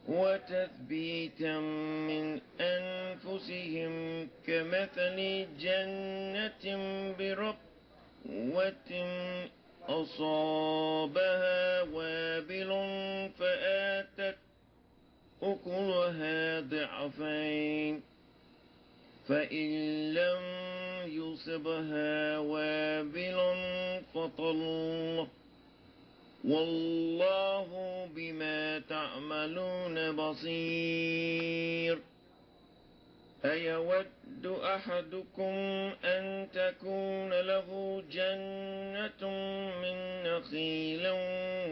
وتثبيتا من أنفسهم كمثل جنة بربوة أصابها وابل فآتت أكلها ضعفين فإن لم يصبها وابل فطل والله بما تعملون بصير أيود أحدكم أن تكون له جنة من نخيل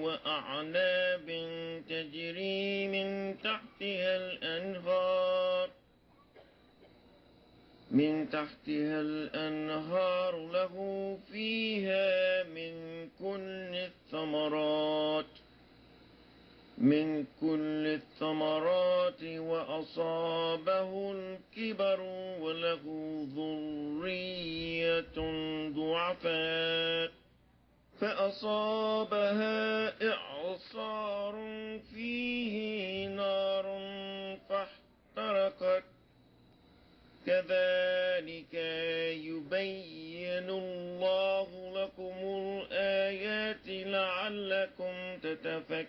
وأعناب تجري من تحتها الأنهار له فيها من كل الثمرات وأصابه الكبر وله ذرية ضعفاء فأصابها إعصار فيه نار فاحترقت كذلك يبين الله لكم الآيات لعلكم تتفكرون.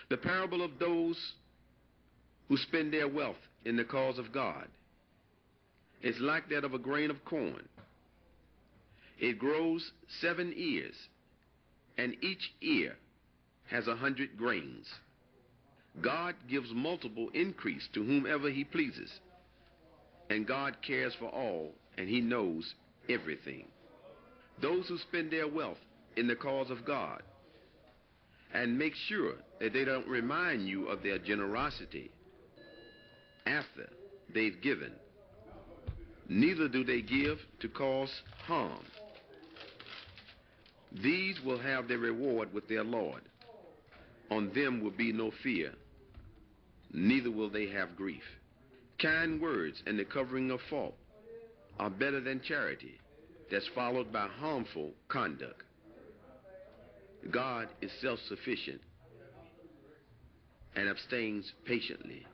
The parable of those who spend their wealth in the cause of God is like that of a grain of corn. It grows 7 ears, and each ear has 100 grains. God gives multiple increase to whomever he pleases, and God cares for all, and he knows everything. Those who spend their wealth in the cause of God and make sure that they don't remind you of their generosity after they've given, neither do they give to cause harm. These will have their reward with their Lord. On them will be no fear, neither will they have grief. Kind words and the covering of fault are better than charity that's followed by harmful conduct. God is self-sufficient and abstains patiently.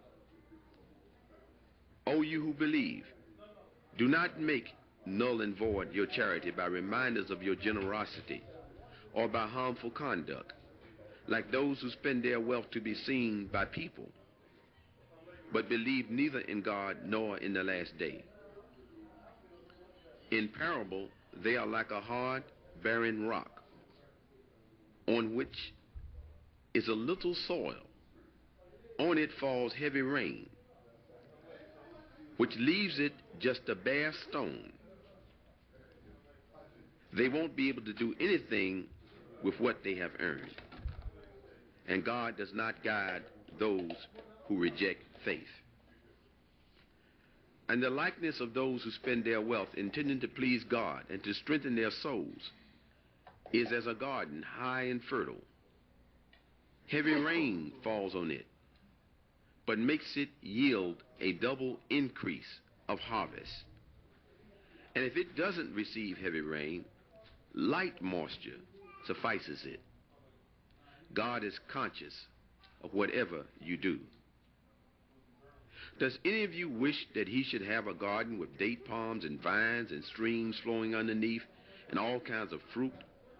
O you who believe, do not make null and void your charity by reminders of your generosity or by harmful conduct, like those who spend their wealth to be seen by people, but believe neither in God nor in the last day. In parable, they are like a hard, barren rock, on which is a little soil. On it falls heavy rain, which leaves it just a bare stone. They won't be able to do anything with what they have earned. And God does not guide those who reject faith. And the likeness of those who spend their wealth intending to please God and to strengthen their souls is as a garden high and fertile. Heavy rain falls on it, but makes it yield a double increase of harvest. And if it doesn't receive heavy rain, light moisture suffices it. God is conscious of whatever you do. Does any of you wish that he should have a garden with date palms and vines and streams flowing underneath and all kinds of fruit,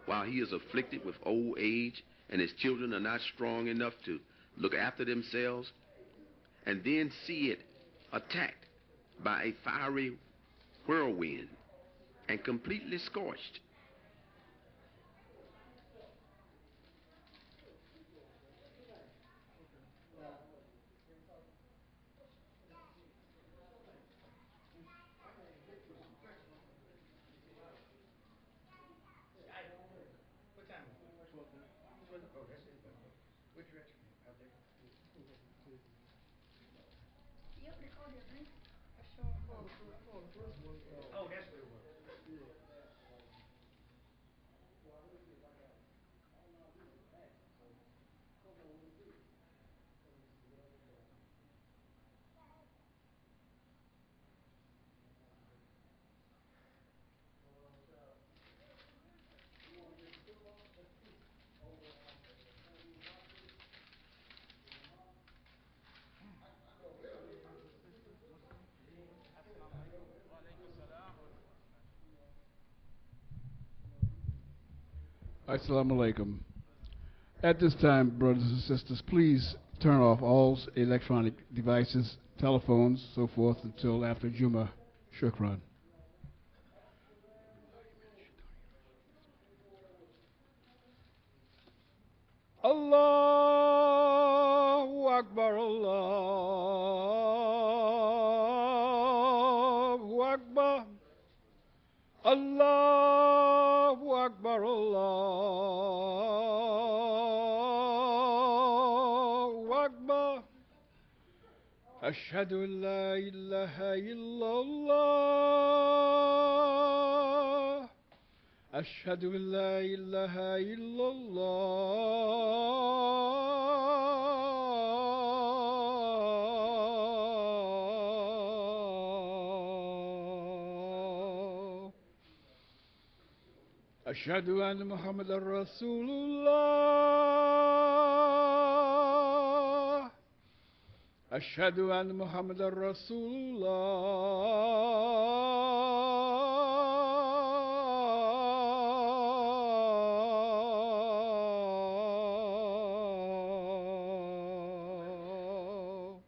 while he is afflicted with old age and his children are not strong enough to look after themselves, and then see it attacked by a fiery whirlwind and completely scorched? What time is it? 12. Oh, that's it. Which direction? Out there? Yep, they called it, right? Oh, that's what it was. Assalamu alaikum. At this time, brothers and sisters, please turn off all electronic devices, telephones, so forth, until after Jumah. Shukran. Allahu Akbar, Allahu Akbar, Allahu Akbar, Allahu Akbar. أشهد أن لا إله إلا الله أشهد أن لا إله إلا الله أشهد أن محمد رسول الله أشهد أن محمد رسول الله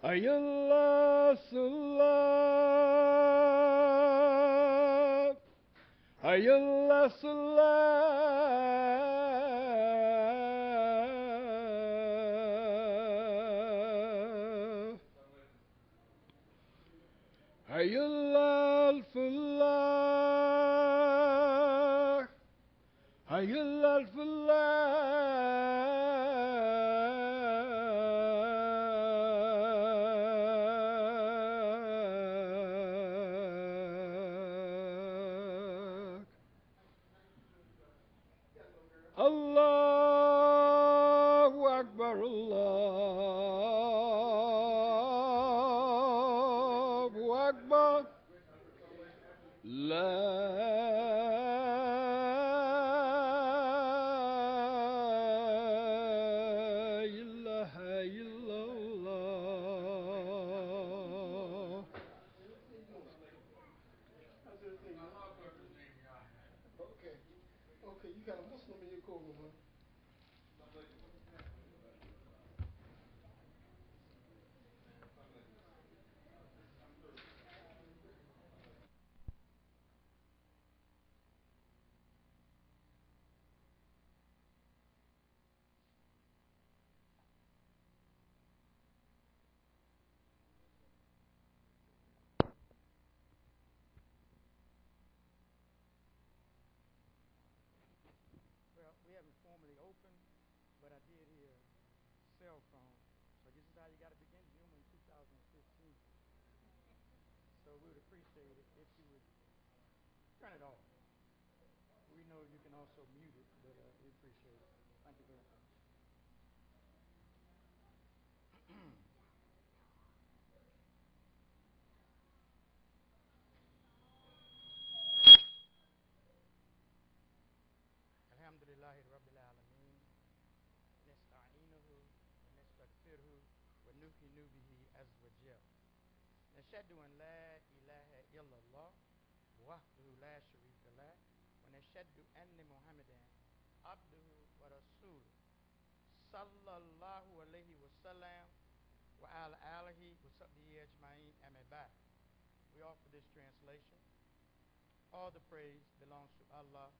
أي الله صلاة أي الله صلاة أي الله الفلاح أي الله الفلاح الله أكبر الله أكبر لا إله إلا الله Okay. Okay, you got a Muslim in your corner, man. Well, we haven't formally opened, but I did hear cell phone. So this is how you got to begin Jumu'ah in 2015. So we would appreciate it if you would turn it off. We know you can also mute it, but we appreciate it. Thank you very much. Alhamdulillahi Rabbil Alameen. نستعينه ونستغفره ونؤمن به عز وجل. نشهد أن لا إله إلا الله وحده لا شريك له ونشهد أن محمدا عبده ورسوله صلى الله عليه وسلم وعلى آله وصحبه أجمعين أما بعد. We offer this translation. All the praise belongs to Allah,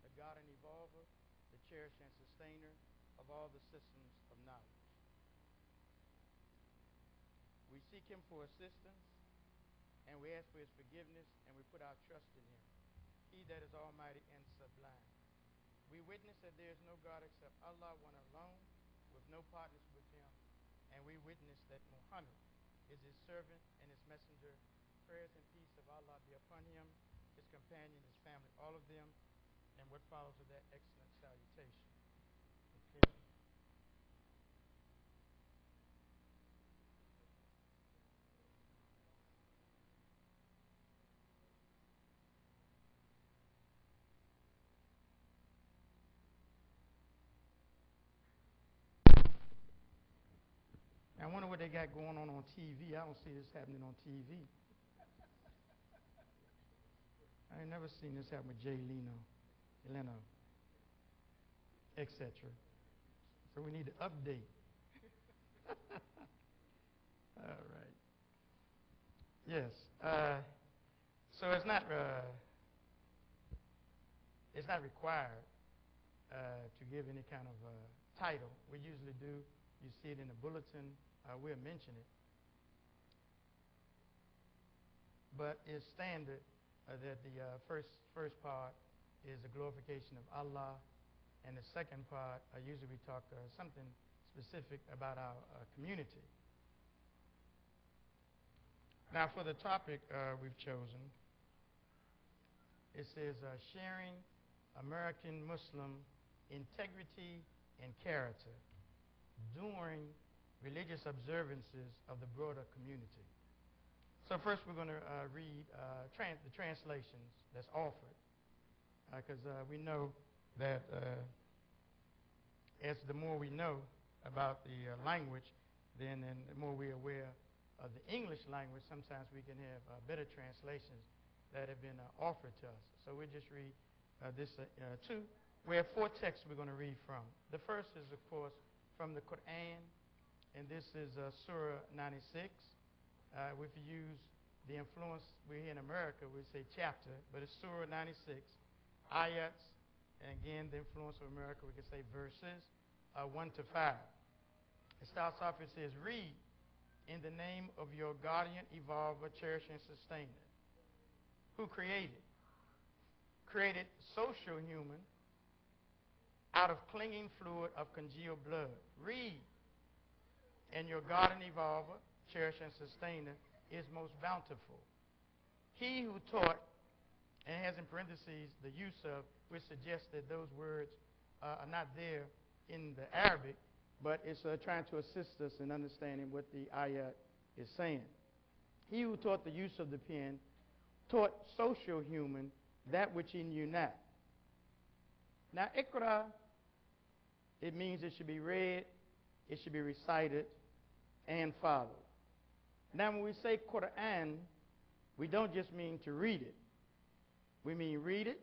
the God and Evolver, the cherisher and sustainer of all the systems of knowledge. We seek him for assistance, and we ask for his forgiveness, and we put our trust in him, he that is almighty and sublime. We witness that there is no God except Allah, one alone, with no partners with him, and we witness that Muhammad is his servant and his messenger. Prayers and peace of Allah be upon him, his companion, his family, all of them, and what follows of that excellent salutation. Okay. I wonder what they got going on TV. I don't see this happening on TV. I ain't never seen this happen with Jay Leno, etc. So we need to update. All right. Yes. So it's not required to give any kind of title. We usually do. You see it in the bulletin. We'll mention it. But it's standard that the first part is the glorification of Allah, and the second part, usually we talk something specific about our community. Now, for the topic we've chosen, it says sharing American Muslim integrity and character during religious observances of the broader community. So first we're going to read the translations that's offered, because we know that as the more we know about the language, then the more we're aware of the English language, sometimes we can have better translations that have been offered to us. So we'll just read this two. We have four texts we're going to read from. The first is, of course, from the Quran, and this is Surah 96. If you use the influence we're here in America, we say chapter, but it's Surah 96, ayats, and again, the influence of America, we can say verses 1 to 5. It starts off, it says, read in the name of your guardian, evolver, cherisher, and sustainer, who created social human out of clinging fluid of congealed blood. Read, and your guardian, evolver, cherisher, and sustainer is most bountiful. He who taught, and has in parentheses the use of, which suggests that those words are not there in the Arabic, but it's trying to assist us in understanding what the ayat is saying. He who taught the use of the pen taught social human that which he knew not. Now, Iqra, it means it should be read, it should be recited, and followed. Now, when we say Quran, we don't just mean to read it. We mean read it,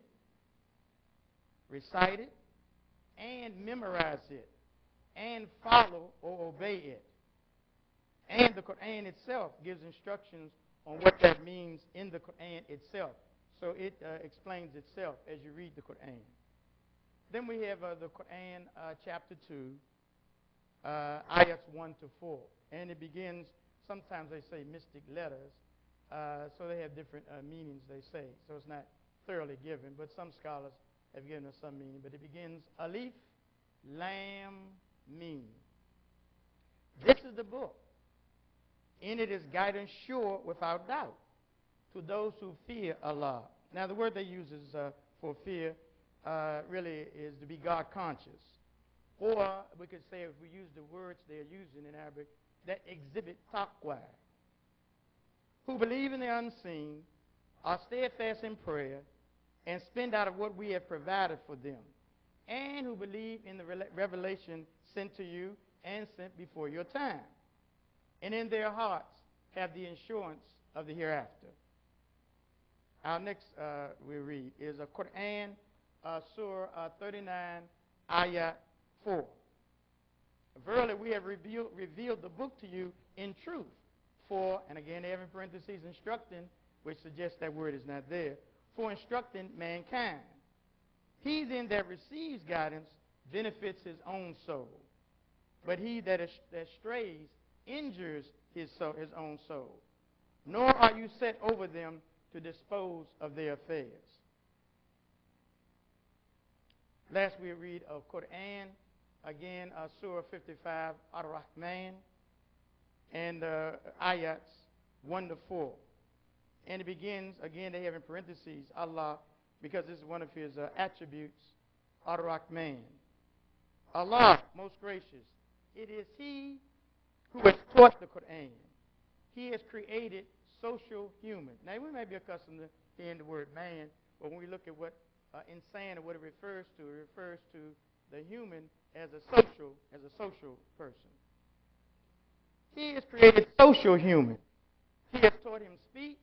recite it, and memorize it, and follow or obey it. And the Quran itself gives instructions on what that means in the Quran itself. So it explains itself as you read the Quran. Then we have the Quran chapter 2, ayats 1 to 4. And it begins, sometimes they say mystic letters, so they have different meanings, they say. So it's not thoroughly given, but some scholars have given us some meaning. But it begins, Alif, Lam, Mim. This is the book. In it is guidance sure without doubt to those who fear Allah. Now, the word they use is, for fear really is to be God conscious. Or we could say, if we use the words they're using in Arabic, that exhibit taqwa. Who believe in the unseen, are steadfast in prayer, and spend out of what we have provided for them, and who believe in the revelation sent to you and sent before your time, and in their hearts have the assurance of the hereafter. Our next we read is a Quran, Surah 39, Ayat 4. Verily we have revealed the book to you in truth. For, and again they have in parentheses instructing, which suggests that word is not there, for instructing mankind. He then that receives guidance benefits his own soul, but he that strays injures his own soul. Nor are you set over them to dispose of their affairs. Last we read of Quran, again Surah 55, Ar-Rahman, and ayats 1 to 4. And it begins, again they have in parentheses, Allah, because this is one of his attributes, Ar-Rahman. Allah, most gracious. It is he who has taught the Quran. He has created social human. Now, we may be accustomed to hearing the word man, but when we look at what insane or what it refers to the human as a social person. He has created social human. He has taught him speech,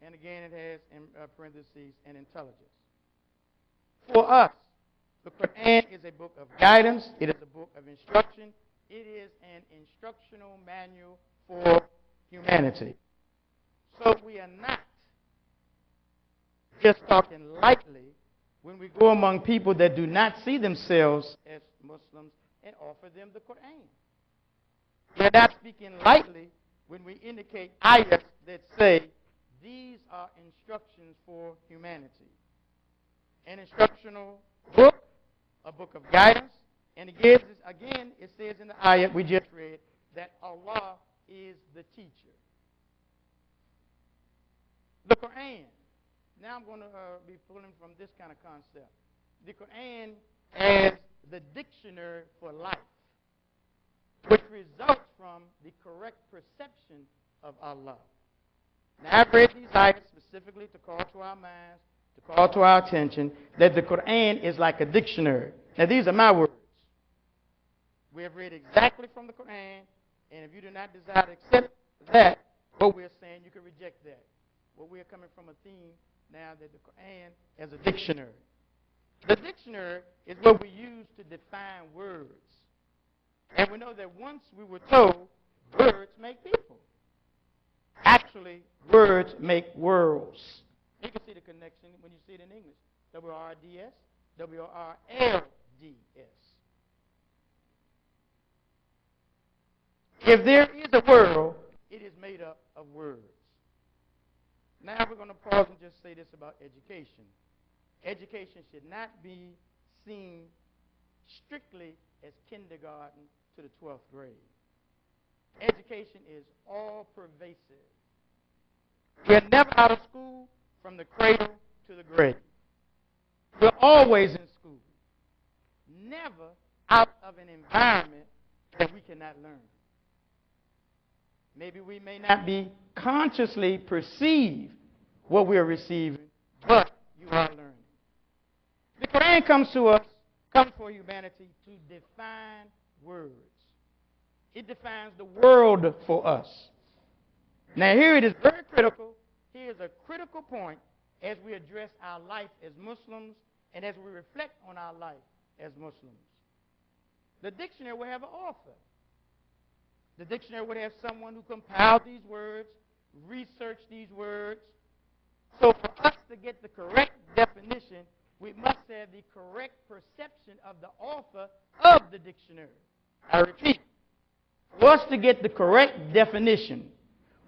And again, it has in parentheses and intelligence. For us, the Quran is a book of guidance. It is a book of instruction. It is an instructional manual for humanity. So we are not just talking lightly when we go among people that do not see themselves as Muslims and offer them the Quran. We are not speaking lightly when we indicate ayahs that say these are instructions for humanity. An instructional book, a book of guidance, and again, it says in the ayah we just read that Allah is the teacher. The Quran. Now I'm going to be pulling from this kind of concept. The Quran as the dictionary for life, which results from the correct perception of Allah. Now I've read these ayahs specifically to call to our minds, to call to our attention, that the Quran is like a dictionary. Now these are my words. We have read exactly from the Quran, and if you do not desire to accept that, what we're saying, you can reject that. Well, we are coming from a theme now that the Quran as a dictionary. The dictionary is what we use to define words. And we know that once we were told, words make people. Actually, words make worlds. You can see the connection when you see it in English. W-R-D-S, W-R-L-D-S. If there is a world, it is made up of words. Now we're going to pause and just say this about education. Education should not be seen strictly as kindergarten to the 12th grade. Education is all pervasive. We're never out of school from the cradle to the grave. We're always in school. Never out of an environment that we cannot learn. Maybe we may not be consciously perceive what we are receiving, but you are learning. The Quran comes for humanity to define words. It defines the world for us. Now here it is very critical. Here's a critical point as we address our life as Muslims and as we reflect on our life as Muslims. The dictionary will have an author. The dictionary would have someone who compiled these words, researched these words. So for us to get the correct definition, we must have the correct perception of the author of the dictionary. I repeat, for us to get the correct definition,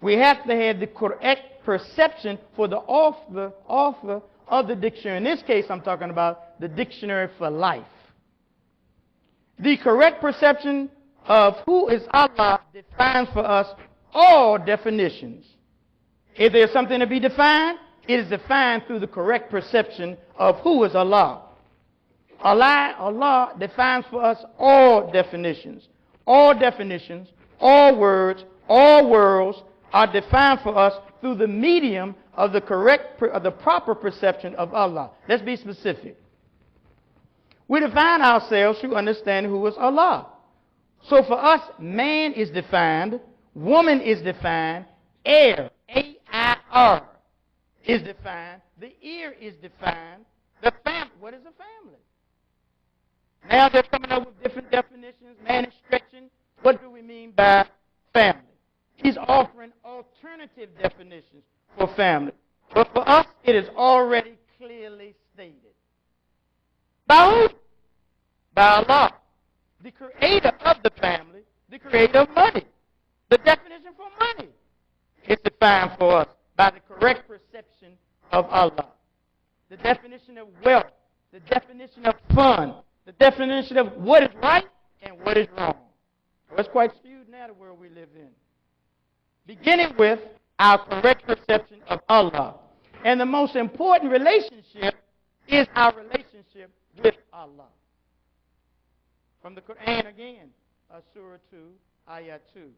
we have to have the correct perception for the author of the dictionary. In this case, I'm talking about the dictionary for life. The correct perception of who is Allah defines for us all definitions. If there's something to be defined, it is defined through the correct perception of who is Allah. Allah defines for us all definitions. All definitions, all words, all worlds are defined for us through the medium of the proper perception of Allah. Let's be specific. We define ourselves through understanding who is Allah. So for us, man is defined, woman is defined, air, A-I-R, is defined, the ear is defined, the family. What is a family? Now they're coming up with different definitions. Man is stretching. What do we mean by family? He's offering alternative definitions for family. But for us, it is already clearly stated. By who? By Allah, the creator of the family, the creator of money. The definition for money is defined for us by the correct perception of Allah. The definition of wealth, the definition of fun, the definition of what is right and what is wrong. Well, it's quite skewed now the world we live in. Beginning with our correct perception of Allah. And the most important relationship is our relationship with Allah. From the Quran again, Surah 2, Ayah 2.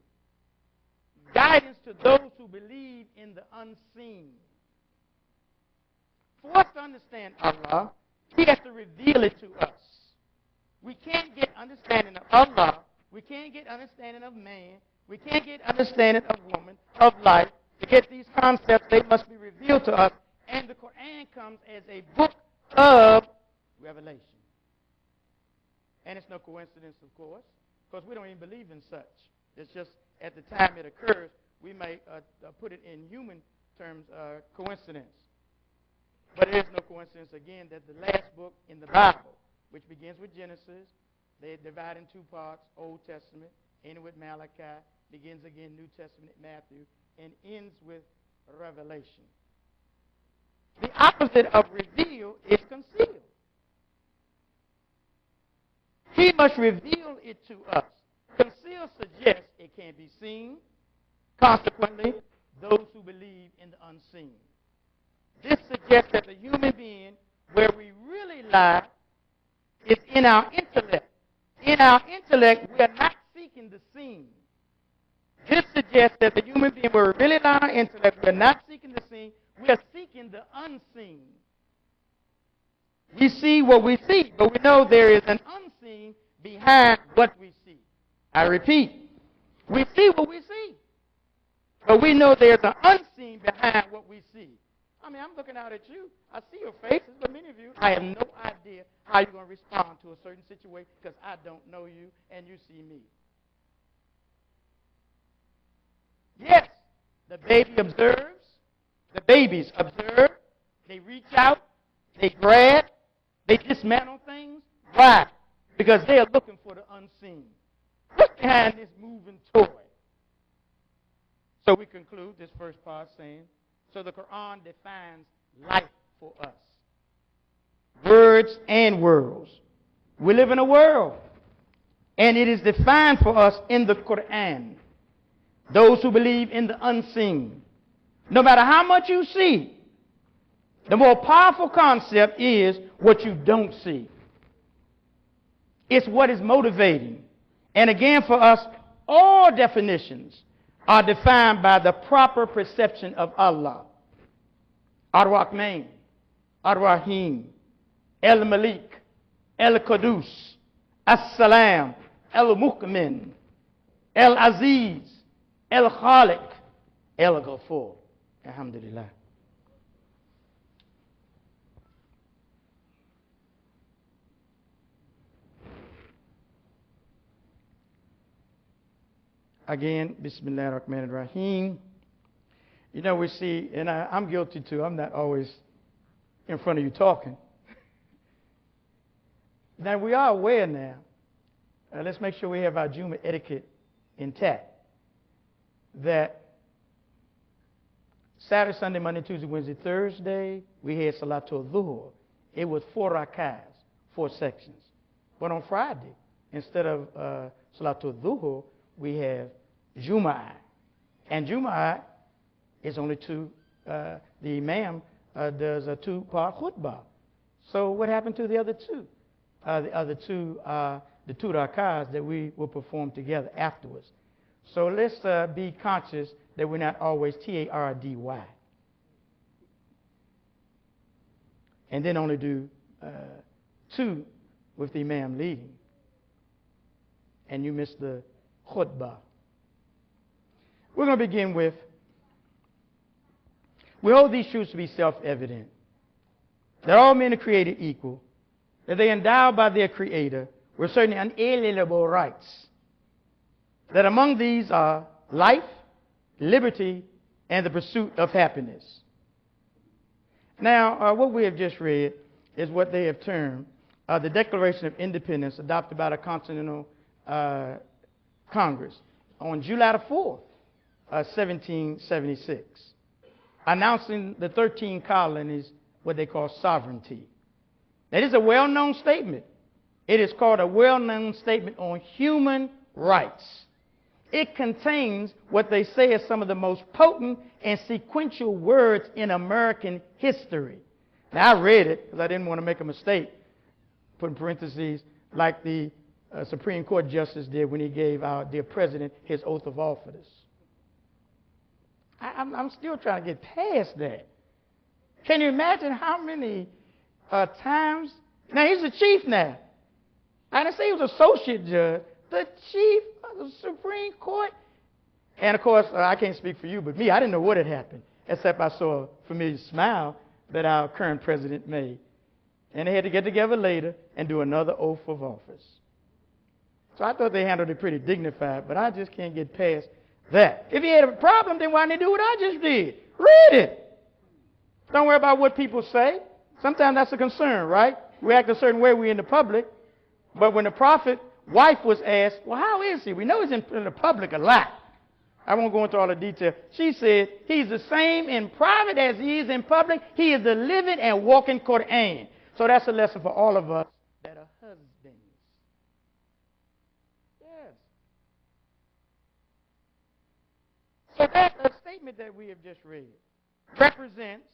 Guidance to those who believe in the unseen. For us to understand Allah, He has to reveal it to us. We can't get understanding of Allah. We can't get understanding of man. We can't get understanding of woman, of life, To get these concepts, they must be revealed to us. And the Quran comes as a book of revelation. And it's no coincidence, of course, because we don't even believe in such. It's just at the time it occurs, we may put it in human terms, coincidence. But it is no coincidence, again, that the last book in the Bible, which begins with Genesis, they divide in two parts, Old Testament, ending with Malachi, begins again New Testament, Matthew, and ends with Revelation. The opposite of reveal is conceal. He must reveal it to us. Conceal suggests it can't be seen. Consequently, those who believe in the unseen. This suggests that the human being, where we really lie, is in our intellect. In our intellect, we are not seeking the seen. This suggests that the human being, where we really lie in our intellect, we are not seeking the seen, we are seeking the unseen. We see what we see, but we know there is an unseen behind what we see. I repeat, we see what we see, but we know there's an unseen behind what we see. I mean, I'm looking out at you. I see your faces, but many of you, I have no idea how you're going to respond to a certain situation because I don't know you and you see me. Yes, the baby observes. The babies observe. They reach out. They grab. They dismantle things. Why? Because they are looking for the unseen. What's behind this moving toy? So we conclude this first part saying, so the Quran defines life for us. Words and worlds. We live in a world, and it is defined for us in the Quran. Those who believe in the unseen. No matter how much you see, the more powerful concept is what you don't see. It's what is motivating. And again, for us, all definitions are defined by the proper perception of Allah. Ar-Rahman, Ar-Rahim, El-Malik, El-Qudus, As-Salam, El-Mu'min, El-Aziz, El-Khaliq, El-Ghafur. Alhamdulillah. Again, Bismillah ar-Rahman ar-Rahim. You know, we see, and I'm guilty too, I'm not always in front of you talking. Now, we are aware now, let's make sure we have our Jumu'ah etiquette intact, that Saturday, Sunday, Monday, Tuesday, Wednesday, Thursday, we had Salatul Dhuhr. It was 4 rakahs, 4 sections. But on Friday, instead of Salatul Dhuhr, we have Jumah. And Jumu'ah is only 2. The Imam does a 2-part khutbah. So what happened to the other 2? The other 2 are the 2 rakahs that we will perform together afterwards. So let's be conscious that we're not always tardy. And then only do 2 with the Imam leading. And you miss the khutbah. We're going to begin with, we hold these truths to be self-evident. That all men are created equal. That they are endowed by their Creator with certain unalienable rights. That among these are life, liberty, and the pursuit of happiness. Now, what we have just read is what they have termed the Declaration of Independence adopted by the Continental Congress on July the 4th, 1776, announcing the 13 colonies, what they call sovereignty. That is a well-known statement. It is called a well-known statement on human rights. It contains what they say is some of the most potent and sequential words in American history. Now, I read it because I didn't want to make a mistake, put in parentheses, like the Supreme Court Justice did when he gave our dear President his oath of office. I'm still trying to get past that. Can you imagine how many times? Now, he's the chief now. I didn't say he was associate judge. The chief of the Supreme Court. And, of course, I can't speak for you, but me, I didn't know what had happened, except I saw a familiar smile that our current president made. And they had to get together later and do another oath of office. So I thought they handled it pretty dignified, but I just can't get past that. If you had a problem, then why didn't they do what I just did? Read it. Don't worry about what people say. Sometimes that's a concern, right? We act a certain way, we're in the public. But when the prophet's wife was asked, well, how is he? We know he's in the public a lot. I won't go into all the detail. She said, he's the same in private as he is in public. He is the living and walking Quran. So that's a lesson for all of us that are husbands. Yes. So that a statement that we have just read represents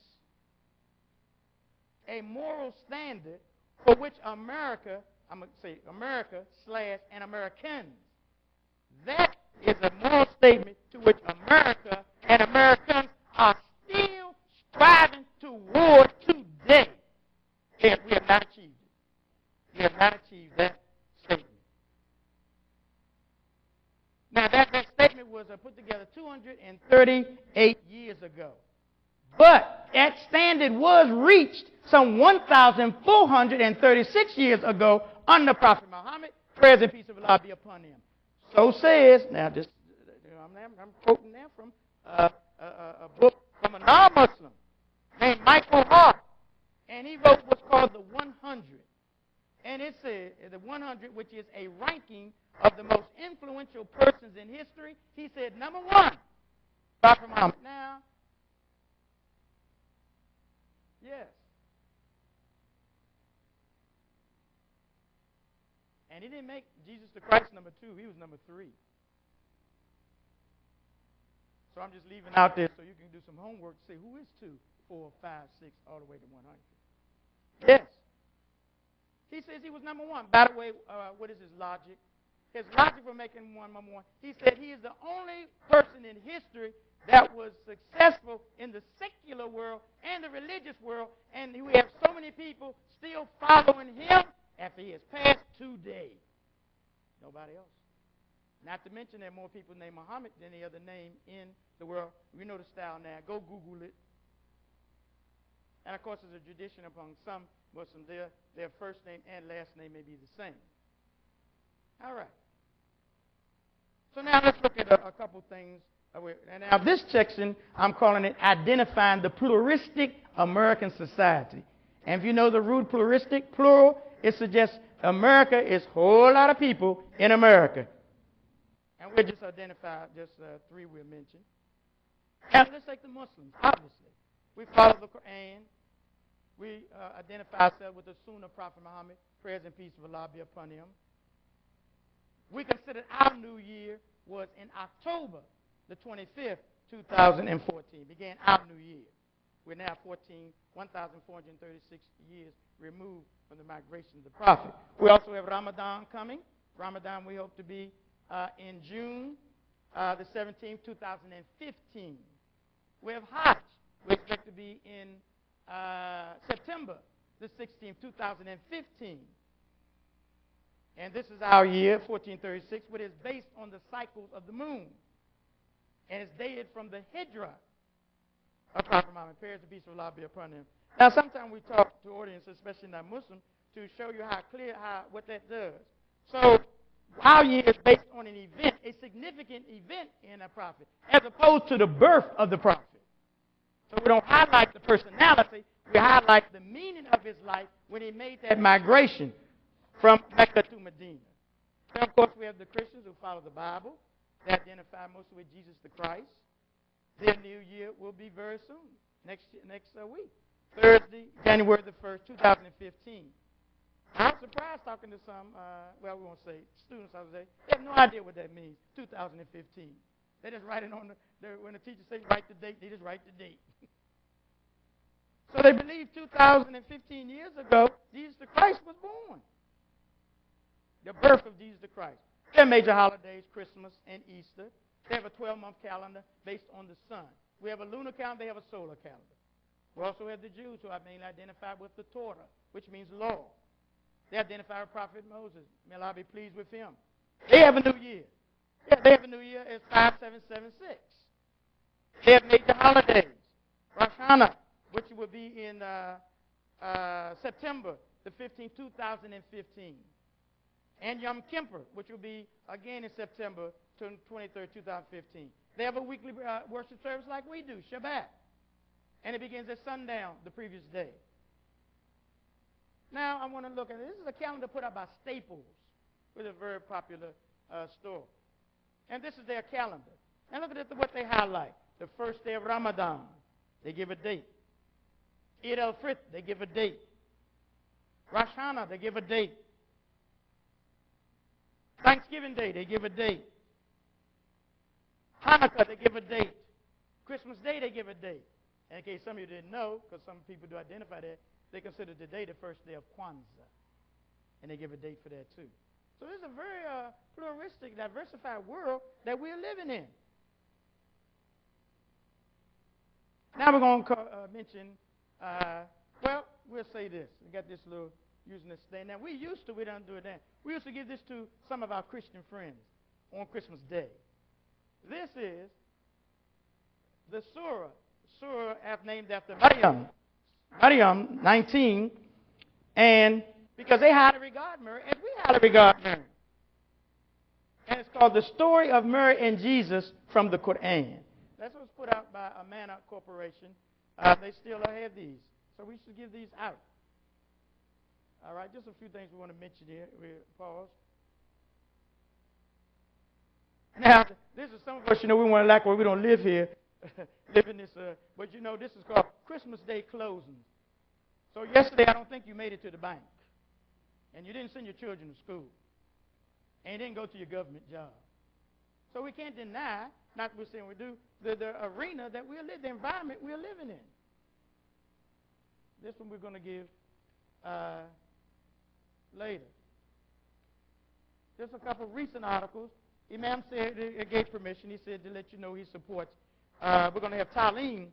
a moral standard for which America, I'm going to say America / and Americans, that is a moral statement to which America and Americans are still striving toward today. And we have not achieved it. We have not achieved that statement. Now, that statement was put together 238 years ago. But that standard was reached some 1,436 years ago under Prophet Muhammad. Prayers and peace of Allah be upon him. So says, now this, I'm quoting now from a book from a non-Muslim named Michael Hart. And he wrote what's called the 100. And it says, the 100, which is a ranking of the most influential persons in history. He said, number 1, Prophet Muhammad. Now, yes. And he didn't make Jesus the Christ number 2. He was number 3. So I'm just leaving out there so you can do some homework. Say, who is 2, 4, 5, 6, all the way to 100? Yes. He says he was number 1. By the way, what is his logic? His logic for making him number 1, he said he is the only person in history that was successful in the secular world and the religious world, and we have so many people still following him after he has passed today. Nobody else. Not to mention there are more people named Muhammad than any other name in the world. We know the style now. Go Google it. And, of course, there's a tradition among some Muslims. Their first name and last name may be the same. All right. So now let's look at a couple things. And now this section, I'm calling it Identifying the Pluralistic American Society. And if you know the root pluralistic, plural, it suggests America is a whole lot of people in America. And we'll just identify just 3 we'll mention. Now let's take the Muslims, obviously. We follow the Quran. We identify ourselves with the Sunnah of Prophet Muhammad. Prayers and peace of Allah be upon him. We consider our new year was in October the 25th, 2014. Began our new year. We're now 1,436 years removed from the migration of the Prophet. We also have Ramadan coming. Ramadan we hope to be in June the 17th, 2015. We have Hajj. We expect to be in September the 16th, 2015. And this is our year, 1436, but it's based on the cycles of the moon. And it's dated from the Hijrah of Prophet Muhammad. Prayers and peace of Allah be upon him. Now, sometimes we talk to audiences, especially not Muslim, to show you what that does. So, our year is based on an event, a significant event in a prophet, as opposed to the birth of the prophet. So we don't highlight the personality, we highlight the meaning of his life when he made that migration from Mecca to Medina. Then, of course, we have the Christians who follow the Bible. They identify mostly with Jesus the Christ. Their new year will be very soon, next week, Thursday, January the 1st, 2015. I'm surprised talking to some, we won't say students, I would say, they have no idea what that means, 2015. They just write it on when the teacher says write the date, they just write the date. So they believe 2015 years ago, Jesus the Christ was born. The birth of Jesus the Christ. Their major holidays, Christmas and Easter. They have a 12-month calendar based on the sun. We have a lunar calendar, they have a solar calendar. We also have the Jews who are mainly identified with the Torah, which means law. They identify with Prophet Moses. May Allah be pleased with him. They have a new year. Yeah, they have a new year as 5776. They have made the holidays. Rosh Hashanah, which will be in September the 15th, 2015. And Yom Kippur, which will be again in September 23rd, 2015. They have a weekly worship service like we do, Shabbat. And it begins at sundown the previous day. Now I want to look at it. This is a calendar put out by Staples, which is a very popular store. And this is their calendar. And look at what they highlight. The first day of Ramadan, they give a date. Eid al-Fitr, they give a date. Rosh Hashanah, they give a date. Thanksgiving Day, they give a date. Hanukkah, they give a date. Christmas Day, they give a date. And in case some of you didn't know, because some people do identify that, they consider today the first day of Kwanzaa. And they give a date for that too. So this is a very pluralistic, diversified world that we're living in. Now we're going to mention, well, we'll say this. We got this little, using this thing. Now, we don't do it then. We used to give this to some of our Christian friends on Christmas Day. This is the surah named after Maryam 19, and because they highly regard Mary, and we highly regard Mary. And it's called The Story of Mary and Jesus from the Quran. That's what's put out by Amana Corporation. They still have these. So we should give these out. All right, just a few things we want to mention here. We'll pause. Now, this is some of us, we want to like where we don't live here, live in this, but this is called Christmas Day closings. So yesterday, I don't think you made it to the bank. And you didn't send your children to school. And you didn't go to your government job. So we can't deny, not we're saying we do, the arena that we're living, the environment we're living in. This one we're going to give later. Just a couple of recent articles. Imam said, gave permission. He said to let you know he supports. We're going to have Talim,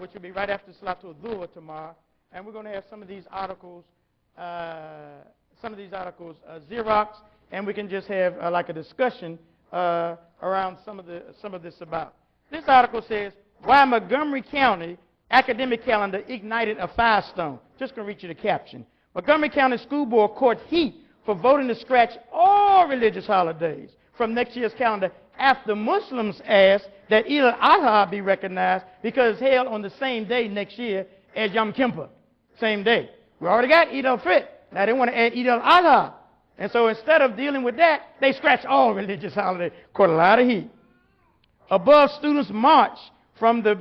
which will be right after Salatul Dhuhr tomorrow. And we're going to have some of these articles Xerox, and we can just have like a discussion around some of this about. This article says, why Montgomery County academic calendar ignited a firestone. Just going to read you the caption. Montgomery County School Board caught heat for voting to scratch all religious holidays from next year's calendar after Muslims asked that Eid al-Adha be recognized because it's held on the same day next year as Yom Kippur. Same day. We already got Eid al-Fitr. Now they want to add Eid al-Adha. And so instead of dealing with that, they scratch all religious holidays. Caught a lot of heat. Above, students march from the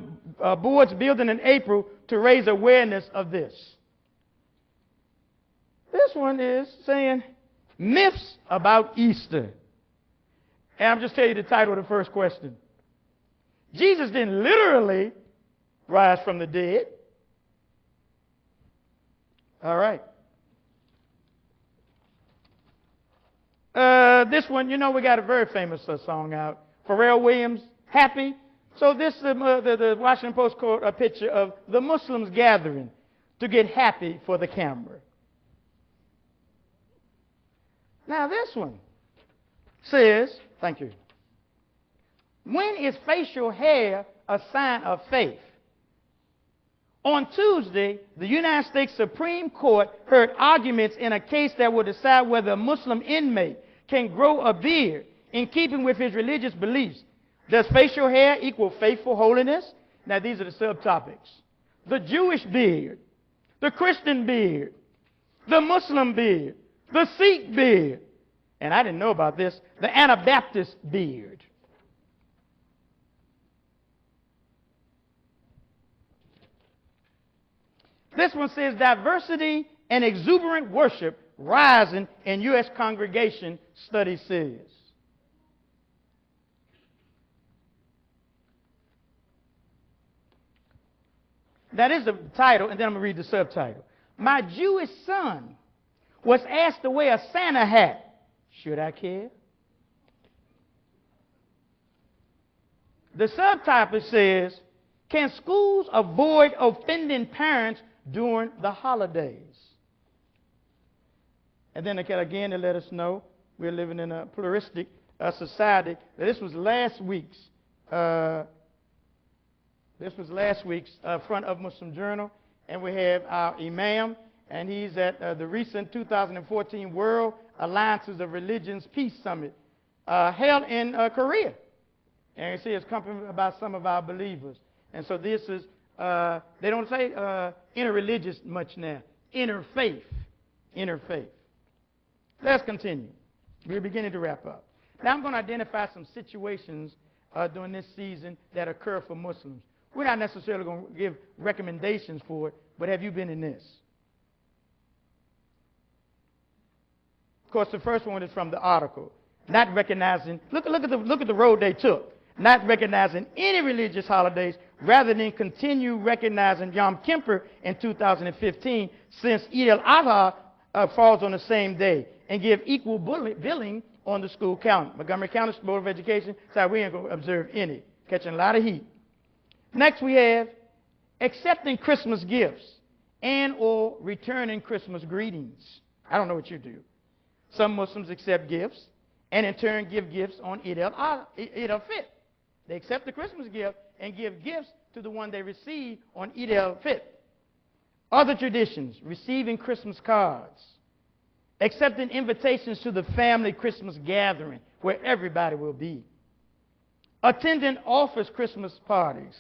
board's building in April to raise awareness of this. This one is saying myths about Easter. And I'm just telling you the title of the first question. Jesus didn't literally rise from the dead. All right. This one, we got a very famous song out. Pharrell Williams, Happy. So this, the Washington Post quote a picture of the Muslims gathering to get happy for the camera. Now this one says, thank you. When is facial hair a sign of faith? On Tuesday, the United States Supreme Court heard arguments in a case that will decide whether a Muslim inmate can grow a beard in keeping with his religious beliefs. Does facial hair equal faithful holiness? Now, these are the subtopics. The Jewish beard, the Christian beard, the Muslim beard, the Sikh beard, and I didn't know about this, the Anabaptist beard. This one says diversity and exuberant worship rising in U.S. congregation, study says. That is the title, and then I'm going to read the subtitle. My Jewish son was asked to wear a Santa hat. Should I care? The subtitle says, can schools avoid offending parents during the holidays? And then again, they let us know we're living in a pluralistic society. This was last week's. Front of Muslim Journal, and we have our Imam, and he's at the recent 2014 World Alliances of Religions Peace Summit held in Korea. And you see it's accompanied by some of our believers. And so this is, they don't say interreligious much now. Interfaith. Interfaith. Let's continue. We're beginning to wrap up. Now I'm going to identify some situations during this season that occur for Muslims. We're not necessarily going to give recommendations for it, but have you been in this? Of course, the first one is from the article. Not recognizing, look at the road they took. Not recognizing any religious holidays, rather than continue recognizing Yom Kippur in 2015, since Eid al-Adha falls on the same day, and give equal billing on the school calendar. Montgomery County Board of Education said we ain't going to observe any. Catching a lot of heat. Next we have accepting Christmas gifts and or returning Christmas greetings. I don't know what you do. Some Muslims accept gifts and in turn give gifts on Eid al-Fitr. They accept the Christmas gift and give gifts to the one they receive on Eid al-Fitr. Other traditions, receiving Christmas cards, accepting invitations to the family Christmas gathering where everybody will be, attending office Christmas parties.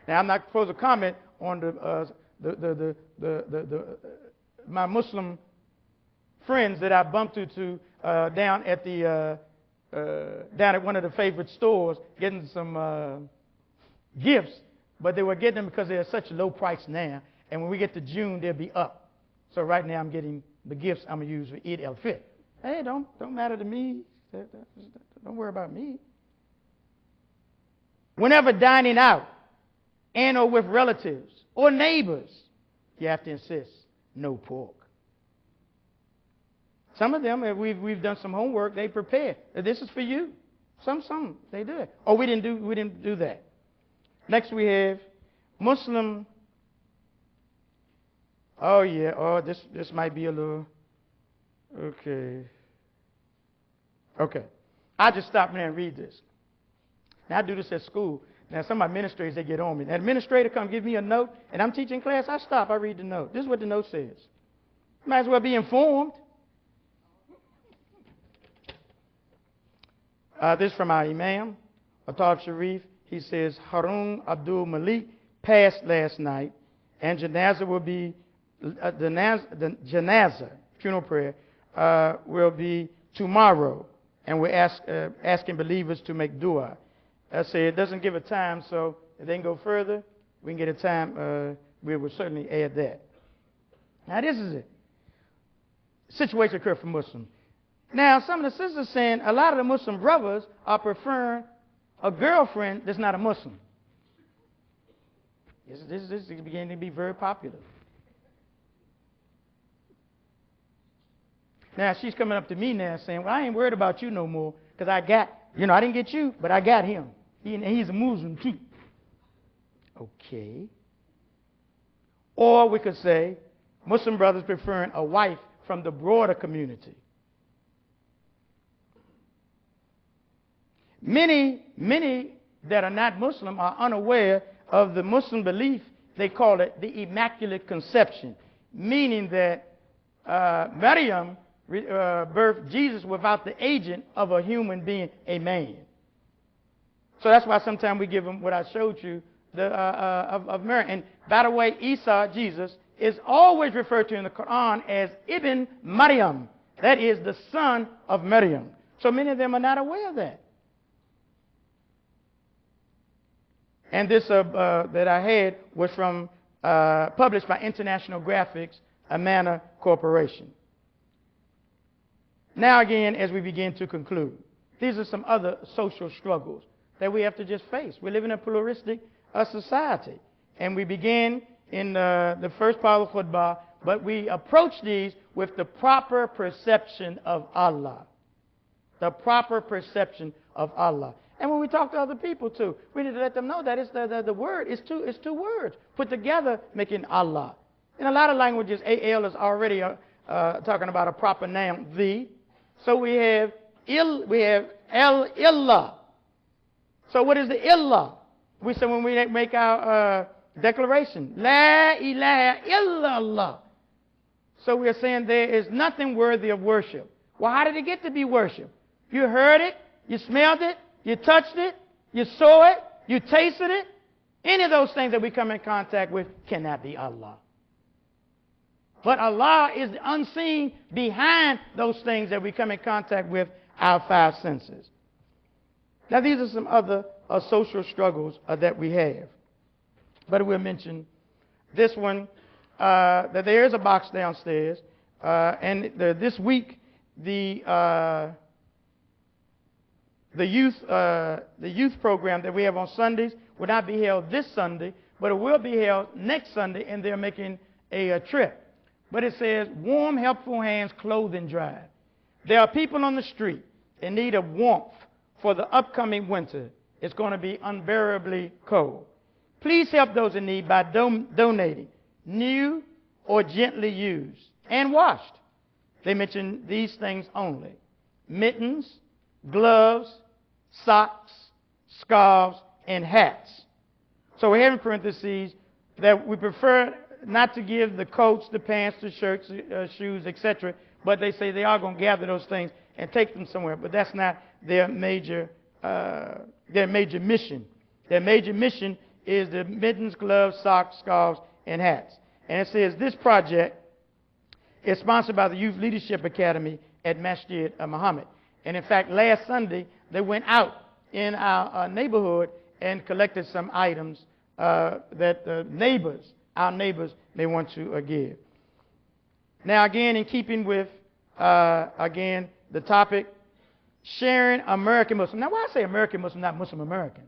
Now, I'm not supposed to comment on my Muslim friends that I bumped into down at one of the favorite stores getting some gifts, but they were getting them because they're such a low price now, and when we get to June, they'll be up. So right now, I'm getting the gifts I'm going to use for Eid al-Fitr. Hey, don't matter to me. Don't worry about me. Whenever dining out, and or with relatives or neighbors, you have to insist, no pork. Some of them, we've done some homework, they prepare. This is for you. Some, they do it. Oh, we didn't do that. Next we have Muslim. Oh yeah, this might be a little, okay. I just stop there and read this. Now I do this at school. Now, some administrators, they get on me. An administrator come give me a note, and I'm teaching class. I stop. I read the note. This is what the note says. Might as well be informed. This is from our Imam, Atab Sharif. He says, Harun Abdul Malik passed last night, and janazah will be, the janazah, funeral prayer, will be tomorrow. And we're asking believers to make dua. I say it doesn't give a time, so if they can go further, we can get a time, we will certainly add that. Now this is it. Situation occurred for Muslims. Now some of the sisters saying a lot of the Muslim brothers are preferring a girlfriend that's not a Muslim. This is beginning to be very popular. Now she's coming up to me now saying, well, I ain't worried about you no more because I didn't get you, but I got him. He's a Muslim too. Okay. Or we could say, Muslim brothers preferring a wife from the broader community. Many that are not Muslim are unaware of the Muslim belief. They call it the Immaculate Conception, meaning that Maryam birthed Jesus without the agent of a human being, a man. So that's why sometimes we give them what I showed you of Mary. And by the way, Isa, Jesus, is always referred to in the Quran as Ibn Maryam. That is the son of Maryam. So many of them are not aware of that. And this that I had was from published by International Graphics, Amana Corporation. Now again, as we begin to conclude, these are some other social struggles that we have to just face. We live in a pluralistic society. And we begin in the first part of the khutbah, but we approach these with the proper perception of Allah. The proper perception of Allah. And when we talk to other people too, we need to let them know that it's the word is two words put together making Allah. In a lot of languages, AL is already talking about a proper noun, the. So we have el-illah. So what is the illah? We say when we make our declaration, La ilaha illallah. So we are saying there is nothing worthy of worship. Well, how did it get to be worship? You heard it, you smelled it, you touched it, you saw it, you tasted it. Any of those things that we come in contact with cannot be Allah. But Allah is the unseen behind those things that we come in contact with, our five senses. Now, these are some other social struggles that we have. But we'll mention this one, that there is a box downstairs. And this week, the youth program that we have on Sundays will not be held this Sunday, but it will be held next Sunday, and they're making a trip. But it says, warm, helpful hands, clothing dry. There are people on the street in need of warmth for the upcoming winter. It's going to be unbearably cold. Please help those in need by donating new or gently used and washed. They mention these things only: mittens, gloves, socks, scarves, and hats. So we have in parentheses that we prefer not to give the coats, the pants, the shirts, shoes, etc. But they say they are going to gather those things and take them somewhere. But that's not their major mission. Their major mission is the mittens, gloves, socks, scarves, and hats. And it says this project is sponsored by the Youth Leadership Academy at Masjid Muhammad. And in fact, last Sunday, they went out in our neighborhood and collected some items that our neighbors may want to give. Now, again, in keeping with, the topic, sharing American Muslim. Now, why I say American Muslim, not Muslim American?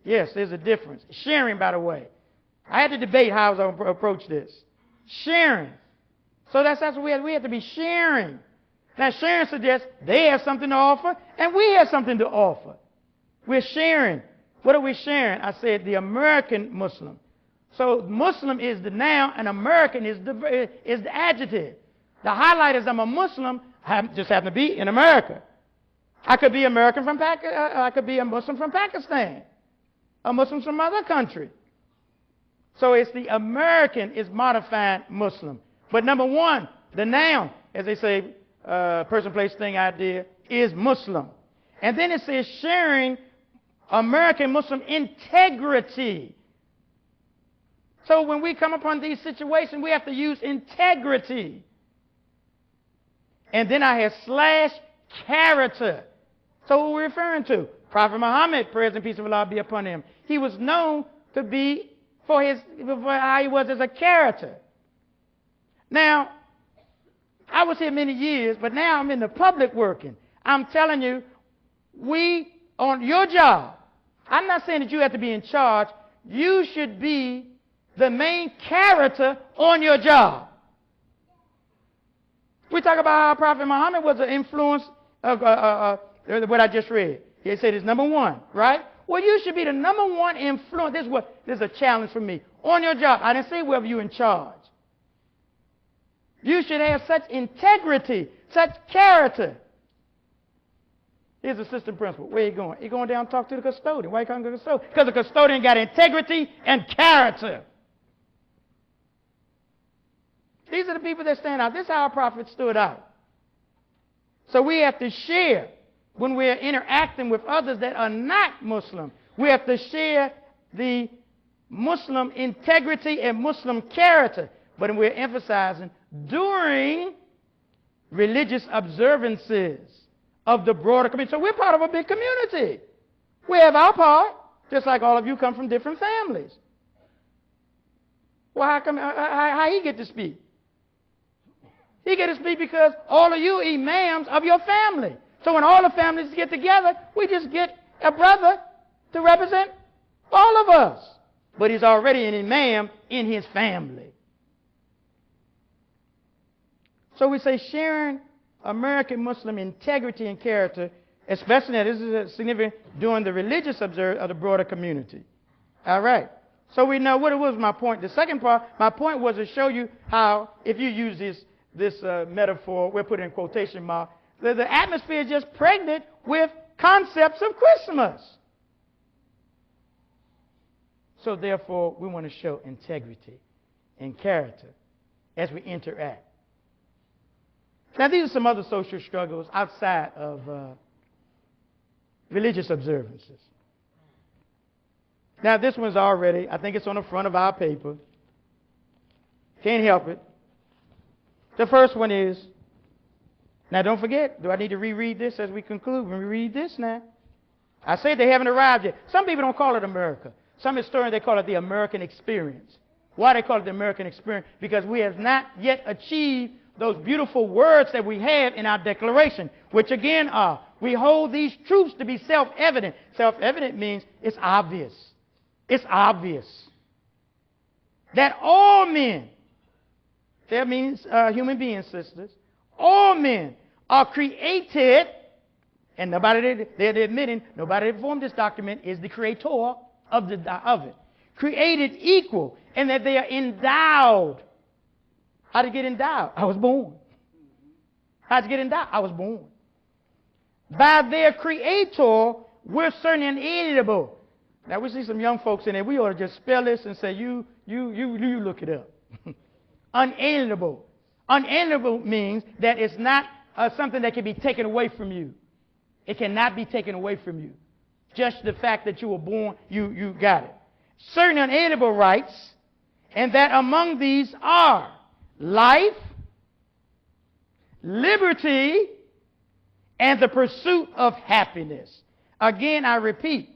Yes, there's a difference. Sharing, by the way. I had to debate how I was going to approach this. Sharing. So that's what we have to be sharing. Now, sharing suggests they have something to offer and we have something to offer. We're sharing. What are we sharing? I said the American Muslim. So Muslim is the noun and American is the adjective. The highlight is I'm a Muslim, just happen to be in America. I could be American from I could be a Muslim from Pakistan, a Muslim from another country. So it's the American is modified Muslim. But number one, the noun, as they say, person, place, thing, idea, is Muslim. And then it says sharing American Muslim integrity. So when we come upon these situations, we have to use integrity. And then I have / character. So what we're referring to, Prophet Muhammad, praise and peace of Allah be upon him, he was known to be for how he was as a character. Now, I was here many years, but now I'm in the public working. I'm telling you, on your job, I'm not saying that you have to be in charge. You should be the main character on your job. We talk about how Prophet Muhammad was an influence of what I just read. He said it's number one, right? Well, you should be the number one influence. This is a challenge for me. On your job, I didn't say whether you're in charge. You should have such integrity, such character. Here's the assistant principal. Where you going? You're going down and talk to the custodian. Why you can't go to the custodian? Because the custodian got integrity and character. These are the people that stand out. This is how our prophet stood out. So we have to share when we're interacting with others that are not Muslim. We have to share the Muslim integrity and Muslim character. But we're emphasizing during religious observances of the broader community. So we're part of a big community. We have our part, just like all of you come from different families. Well, how he get to speak? He get to speak because all of you imams of your family. So when all the families get together, we just get a brother to represent all of us. But he's already an imam in his family. So we say sharing American Muslim integrity and character, especially now, this is significant during the religious observance of the broader community. All right. So we know what was my point. The second part, my point was to show you how, if you use this metaphor, we'll put it in quotation mark, the atmosphere is just pregnant with concepts of Christmas. So therefore, we want to show integrity and character as we interact. Now, these are some other social struggles outside of religious observances. Now, this one's already, I think it's on the front of our paper. Can't help it. The first one is, now don't forget, do I need to reread this as we conclude? When we read this now. I said they haven't arrived yet. Some people don't call it America. Some historians, they call it the American experience. Why they call it the American experience? Because we have not yet achieved those beautiful words that we have in our declaration, which again are, we hold these truths to be self-evident. Self-evident means it's obvious. It's obvious that all men, that means human beings, sisters, all men are created, and nobody, they're admitting, nobody that formed this document is the creator of it. Created equal, and that they are endowed. How to get endowed? I was born. How to get endowed? I was born. By their creator, we're certain inalienable. Now we see some young folks in there. We ought to just spell this and say, you look it up. Unalienable. Unalienable means that it's not something that can be taken away from you. It cannot be taken away from you. Just the fact that you were born, you got it. Certain unalienable rights, and that among these are life, liberty, and the pursuit of happiness. Again, I repeat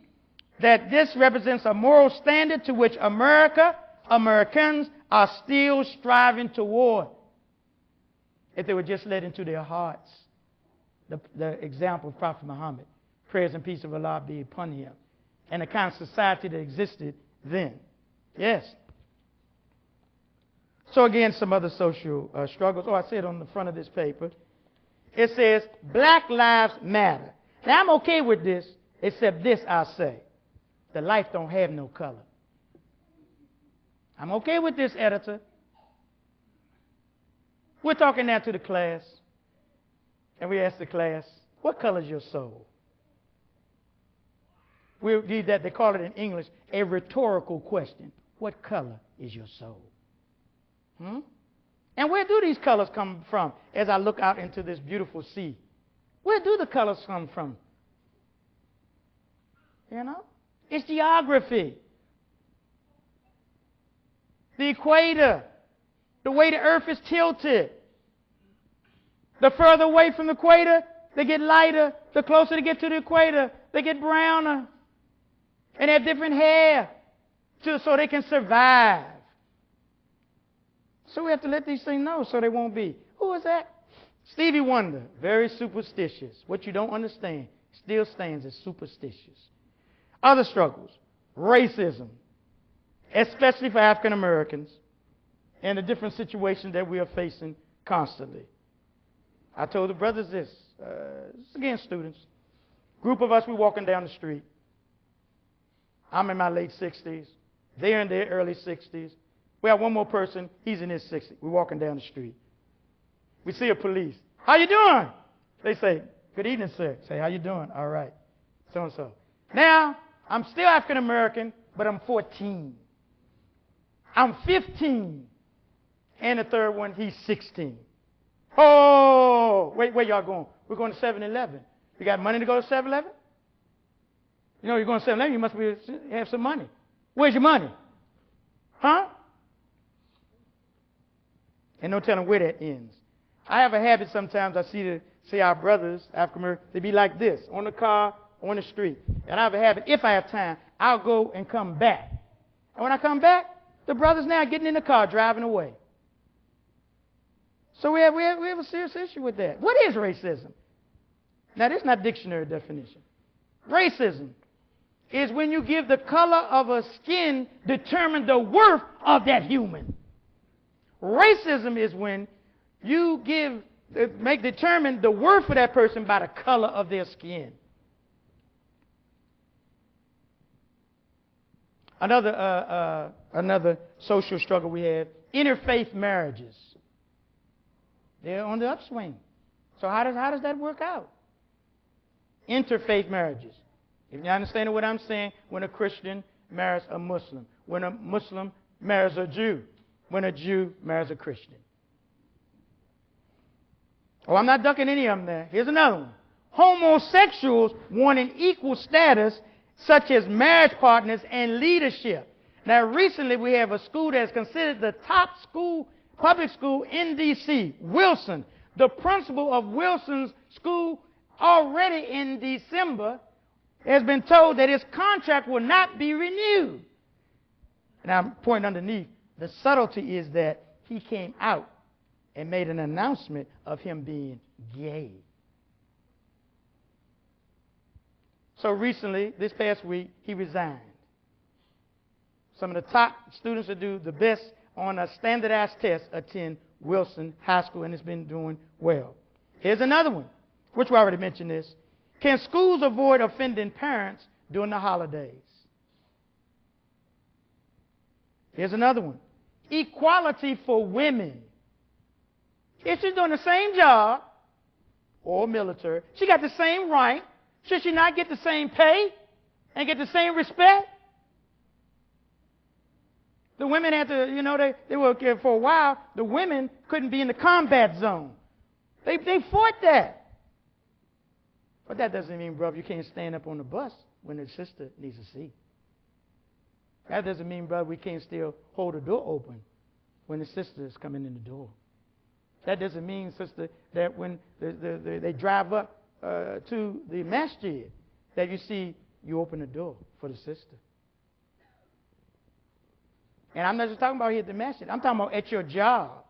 that this represents a moral standard to which Americans are still striving toward. If they were just led into their hearts. The example of Prophet Muhammad, prayers and peace of Allah be upon him, and the kind of society that existed then. Yes. So again, some other social struggles. Oh, I said on the front of this paper, it says, Black Lives Matter. Now, I'm okay with this, except this I'll say. The life don't have no color. I'm okay with this, editor. We're talking now to the class, and we ask the class, what color is your soul? We read that, they call it in English, a rhetorical question. What color is your soul? And where do these colors come from as I look out into this beautiful sea? Where do the colors come from? You know? It's geography. The equator. The way the earth is tilted. The further away from the equator, they get lighter. The closer they get to the equator, they get browner. And they have different hair so they can survive. So we have to let these things know so they won't be. Who is that? Stevie Wonder. Very superstitious. What you don't understand still stands as superstitious. Other struggles. Racism. Especially for African Americans. And the different situations that we are facing constantly. I told the brothers this. Again, students. Group of us, we're walking down the street. I'm in my late 60s. They're in their early 60s. We have one more person. He's in his 60s. We're walking down the street. We see a police. How you doing? They say, good evening, sir. Say, how you doing? All right. So-and-so. Now, I'm still African American, but I'm 14. I'm 15. And the third one, he's 16. Oh, where y'all going? We're going to 7-Eleven. You got money to go to 7-Eleven? You know, you're going to 7-Eleven, you must have some money. Where's your money? Huh? And no telling where that ends. I have a habit sometimes, I see our brothers, African American, they be like this, on the car, on the street. And I have a habit, if I have time, I'll go and come back. And when I come back, the brothers now are getting in the car, driving away. So we have a serious issue with that. What is racism? Now, this is not dictionary definition. Racism is when you give the color of a skin determine the worth of that human. Racism is when you determine the worth of that person by the color of their skin. Another social struggle we have, interfaith marriages. They're on the upswing. So how does that work out? Interfaith marriages. If you understand what I'm saying, when a Christian marries a Muslim, when a Muslim marries a Jew, when a Jew marries a Christian. Oh, I'm not ducking any of them there. Here's another one. Homosexuals wanting equal status, such as marriage partners and leadership. Now, recently we have a school that's considered the top school, public school in D.C., Wilson. The principal of Wilson's school already in December has been told that his contract will not be renewed. And I'm pointing underneath, the subtlety is that he came out and made an announcement of him being gay. So recently, this past week, he resigned. Some of the top students that do the best on a standardized test attend Wilson High School, and it's been doing well. Here's another one, which we already mentioned this. Can schools avoid offending parents during the holidays? Here's another one. Equality for women. If she's doing the same job, or military, she got the same rank, should she not get the same pay and get the same respect? The women had to, they were, for a while, the women couldn't be in the combat zone. They fought that. But that doesn't mean, brother, you can't stand up on the bus when the sister needs a seat. That doesn't mean, brother, we can't still hold the door open when the sister is coming in the door. That doesn't mean, sister, that when they drive up to the masjid, that you open the door for the sister. And I'm not just talking about here at the masjid. I'm talking about at your job.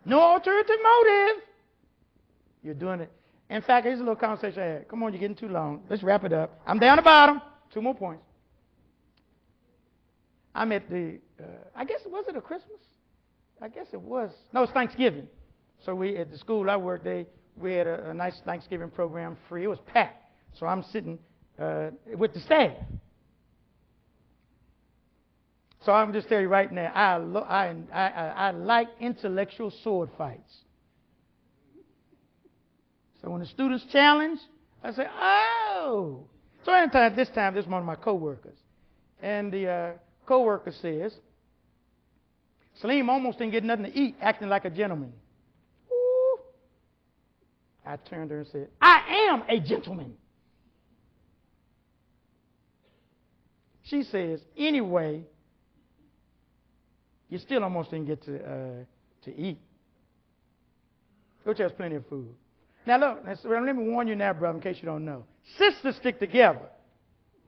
No alternative motive. You're doing it. In fact, here's a little conversation I had. Come on, you're getting too long. Let's wrap it up. I'm down the bottom. 2 more points. I'm at the, was it a Christmas? I guess it was. No, it's Thanksgiving. So we, at the school I worked, we had a nice Thanksgiving program free. It was packed. So I'm sitting with the staff. So I'm just telling you right now, I like intellectual sword fights. So when the students challenge, I say, oh. So this time, this is one of my coworkers. And the coworker says, Saleem almost didn't get nothing to eat, acting like a gentleman. Ooh. I turned to her and said, I am a gentleman. She says, anyway, you still almost didn't get to eat. Which has plenty of food. Now look, let me warn you now, brother, in case you don't know. Sisters stick together.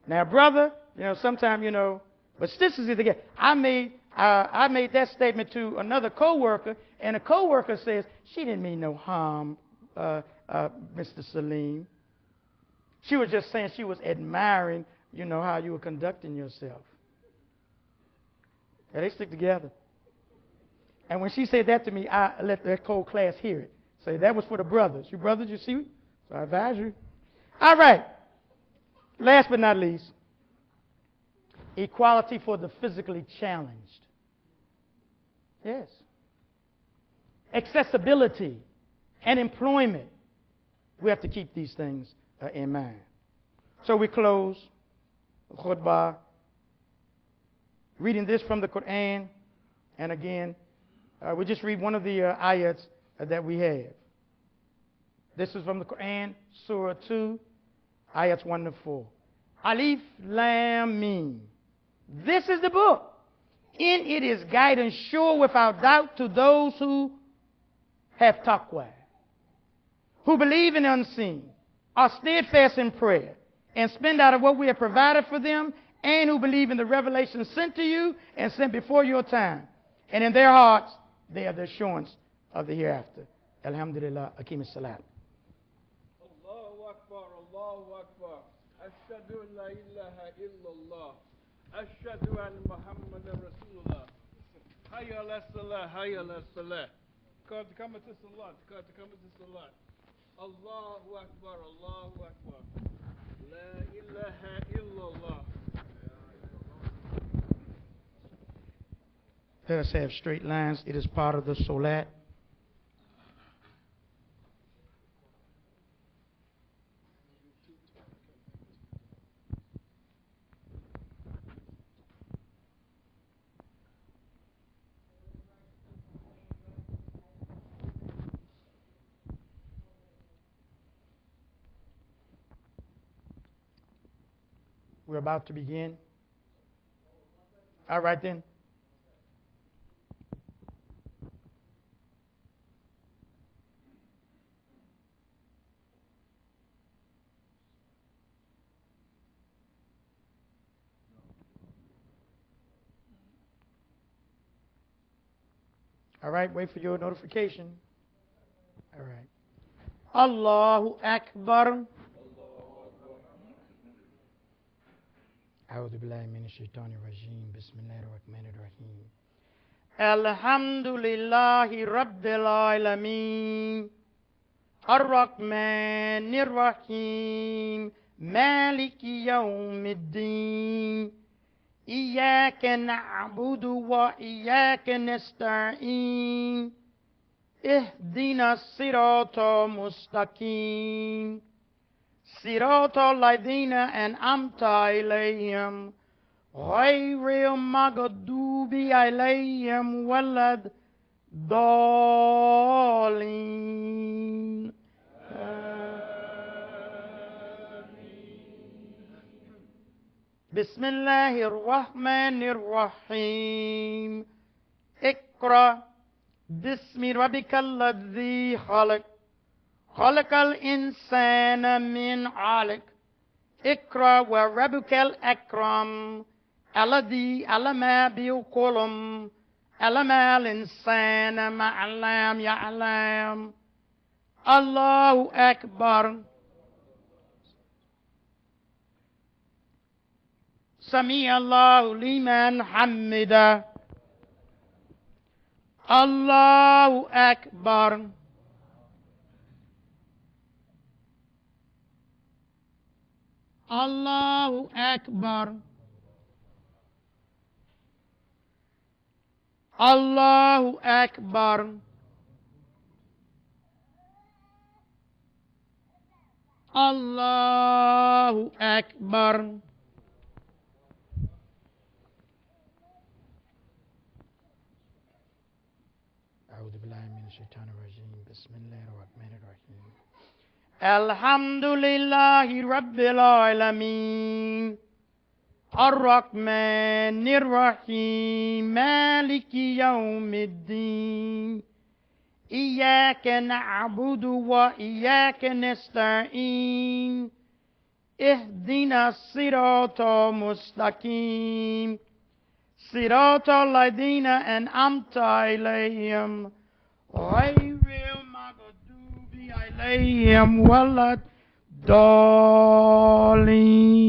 Now, brother, sometimes, but sisters stick together. I made that statement to another coworker, and a coworker says, she didn't mean no harm, Mr. Saleem. She was just saying she was admiring, how you were conducting yourself. Yeah, they stick together. And when she said that to me, I let the whole class hear it. Say, that was for the brothers. You brothers, you see? So I advise you. All right. Last but not least, equality for the physically challenged. Yes. Accessibility and employment. We have to keep these things in mind. So we close khutbah reading this from the Quran. And again, we just read one of the ayats that we have. This is from the Quran, Surah 2, ayats 1 to 4. Alif Lam Mim. This is the book. In it is guidance sure without doubt to those who have taqwa, who believe in the unseen, are steadfast in prayer, and spend out of what we have provided for them, and who believe in the revelation sent to you and sent before your time. And in their hearts, they have the assurance of the hereafter. Alhamdulillah, Akim as-salat. Allahu Akbar, Allahu Akbar. Ashhadu an la ilaha illallah. Ashhadu an Muhammadan Rasulullah. Hayya ala salah, hayya ala salah. Qad qamat as-salat, qad qamat as-salat. Allahu Akbar, Allahu Akbar. La ilaha illallah. Let us have straight lines. It is part of the Solat. We're about to begin. All right then. All right, wait for your notification. All right. Allahu Akbar. أعوذ بالله من الشيطان الرجيم بسم الله الرحمن الرحيم الحمد لله رب العالمين الرحمن الرحيم مالك يوم الدين إياك نعبد وإياك نستعين اهدنا الصراط المستقيم صراط الذين أنعمت عليهم غير المغضوب عليهم ولا الضالين. بسم الله الرحمن الرحيم اقرأ باسم ربك الذي خلق خلق الإنسان من علق اقرأ وربك الأكرم الذي علم بالقلم علم الإنسان ما لم يعلم. الله أكبر. سمع الله لمن حمده. الله أكبر. الله أكبر. الله أكبر. الله أكبر. أعوذ بالله من الشيطان الرجيم بسم الله الرحمن الرحيم الحمد لله رب العالمين الرحمن الرحيم مالك يوم الدين إياك نعبد وإياك نستعين اهدنا الصراط المستقيم صراط الذين أنعمت عليهم غير المغضوب عليهم ولا الضالين.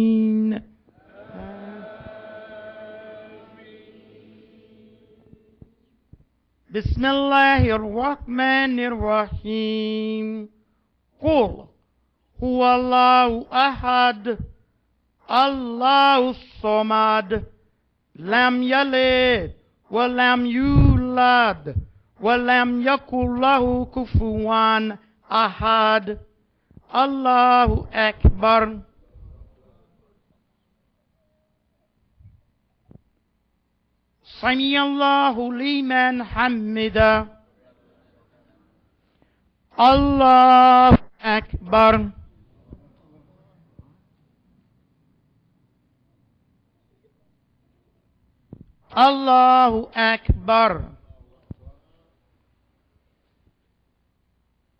بسم الله الرحمن الرحيم قل هو الله أحد الله الصمد لم يلد ولم يولد ولم يكن له كفوا أحد. الله أكبر. سمع الله لمن حمده. الله أكبر. الله أكبر.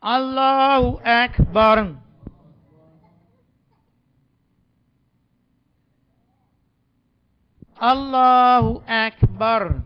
الله أكبر. الله أكبر.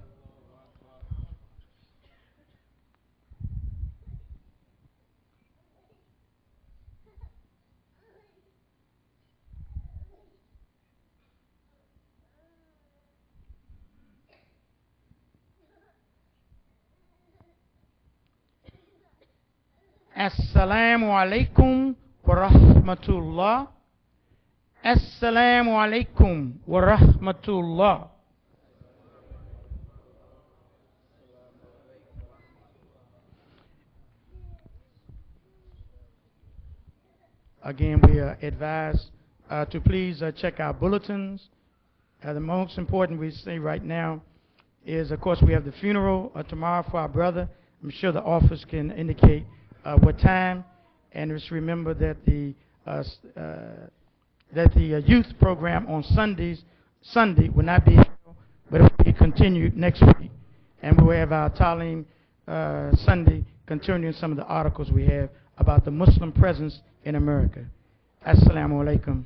السلام عليكم ورحمة الله. السلام عليكم ورحمة الله. Again, we advise to please check our bulletins. The most important we say right now is, of course, we have the funeral tomorrow for our brother. I'm sure the office can indicate what time. And just remember that the youth program on Sunday will not be held, but it will be continued next week. And we will have our Talim Sunday continuing some of the articles we have about the Muslim presence in America. Assalamu alaikum.